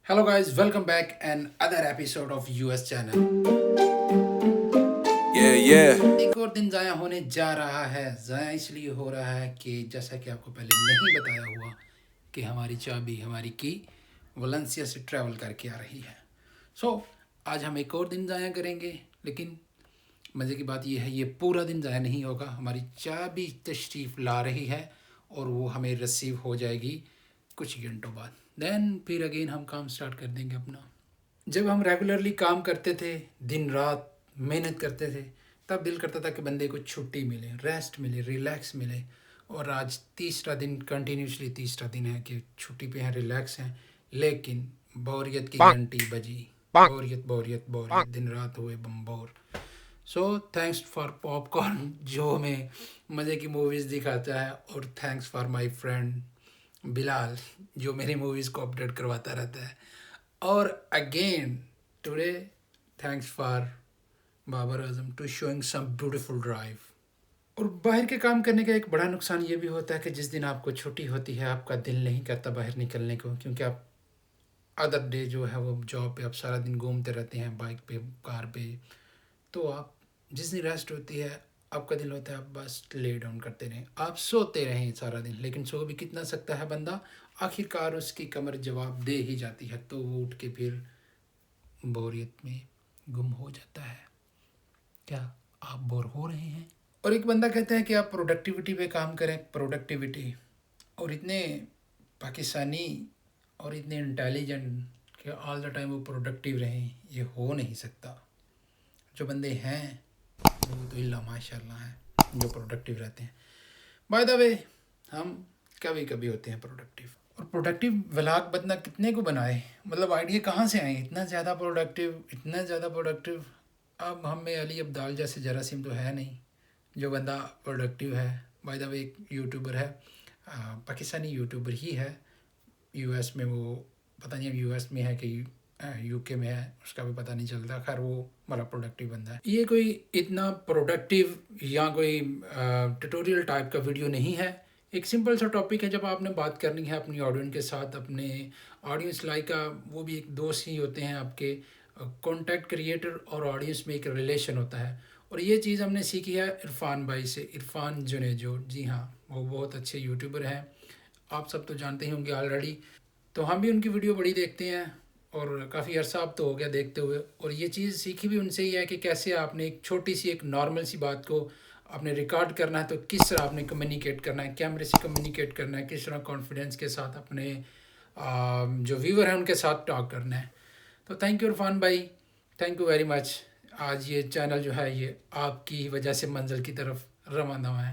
Hello guys, welcome back and other episode of US channel. Yeah, yeah. एक और दिन ज़ाया होने जा रहा है। ज़ाया इसलिए हो रहा है कि जैसा कि आपको पहले नहीं बताया हुआ कि हमारी चाबी हमारी की वलेंसिया से ट्रैवल करके आ रही है। आज हम एक और दिन ज़ाया करेंगे, लेकिन मज़े की बात यह है ये पूरा दिन ज़ाया नहीं होगा। हमारी चाबी तशरीफ़ ला रही है और वो हमें रिसीव हो जाएगी कुछ घंटों बाद। देन फिर अगेन हम काम स्टार्ट कर देंगे अपना। जब हम रेगुलरली काम करते थे, दिन रात मेहनत करते थे, तब दिल करता था कि बंदे को छुट्टी मिले, रेस्ट मिले, रिलैक्स मिले। और आज तीसरा दिन, कंटिन्यूसली तीसरा दिन है कि छुट्टी पे हैं, रिलैक्स हैं, लेकिन बोरियत की घंटी बजी। बोरियत बोरियत बोरियत, दिन रात हुए बम bore. So thanks for popcorn जो हमें मज़े की मूवीज़ दिखाता है, और thanks for my friend Bilal जो मेरी मूवीज़ को अपडेट करवाता रहता है। और again today thanks for Babar Azam to showing some beautiful drive. और बाहर के काम करने का एक बड़ा नुकसान ये भी होता है कि जिस दिन आपको छुट्टी होती है आपका दिल नहीं करता बाहर निकलने को, क्योंकि आप अदर डे जो है वो जॉब पे आप सारा दिन घूमते रहते हैं, बाइक पे, कार पे। तो आप जिस दिन रेस्ट होती है आपका दिल होता है आप बस ले डाउन करते रहें, आप सोते रहें सारा दिन। लेकिन सो भी कितना सकता है बंदा, आखिरकार उसकी कमर जवाब दे ही जाती है, तो वो उठ के फिर बोरियत में गुम हो जाता है। क्या आप बोर हो रहे हैं? और एक बंदा कहता है कि आप प्रोडक्टिविटी पे काम करें, प्रोडक्टिविटी। और इतने पाकिस्तानी और इतने इंटेलिजेंट कि ऑल द टाइम वो प्रोडक्टिव रहें, ये हो नहीं सकता। जो बंदे हैं वो तो इल्ला माशाल्लाह है जो प्रोडक्टिव रहते हैं। बाय द वे, हम कभी कभी होते हैं प्रोडक्टिव। और प्रोडक्टिव व्लॉग बंदा कितने को बनाए, मतलब आइडिया कहाँ से आए इतना ज़्यादा प्रोडक्टिव, इतना ज़्यादा प्रोडक्टिव। अब हम में अली अब्दाल जैसे जरासीम तो है नहीं जो बंदा प्रोडक्टिव है। बाय द वे एक यूट्यूबर है, पाकिस्तानी यूट्यूबर ही है, यूएस में। वो पता नहीं अब यूएस में है कि यूके में है, उसका भी पता नहीं चलता। खैर वो बड़ा प्रोडक्टिव बंदा है। ये कोई इतना प्रोडक्टिव या कोई ट्यूटोरियल टाइप का वीडियो नहीं है। एक सिंपल सा टॉपिक है, जब आपने बात करनी है अपनी ऑडियंस के साथ, अपने ऑडियंस लाइक का वो भी एक दोस्त ही होते हैं आपके। कंटेंट क्रिएटर और ऑडियंस में एक रिलेशन होता है। और ये चीज़ हमने सीखी है इरफान भाई से, इरफान जुनेजो। जी हाँ, वो बहुत अच्छे यूट्यूबर हैं, आप सब तो जानते ही होंगे ऑलरेडी। तो हम भी उनकी वीडियो बड़ी देखते हैं और काफ़ी अरसा अब तो हो गया देखते हुए। और ये चीज़ सीखी भी उनसे ही है कि कैसे आपने एक छोटी सी एक नॉर्मल सी बात को आपने रिकॉर्ड करना है, तो किस तरह आपने कम्युनिकेट करना है, कैमरे से कम्युनिकेट करना है, किस तरह कॉन्फिडेंस के साथ अपने जो व्यूवर हैं उनके साथ टॉक करना है। तो थैंक यू इरफान भाई, थैंक यू वेरी मच। आज ये चैनल जो है ये आपकी वजह से मंजिल की तरफ रवाना हुआ है।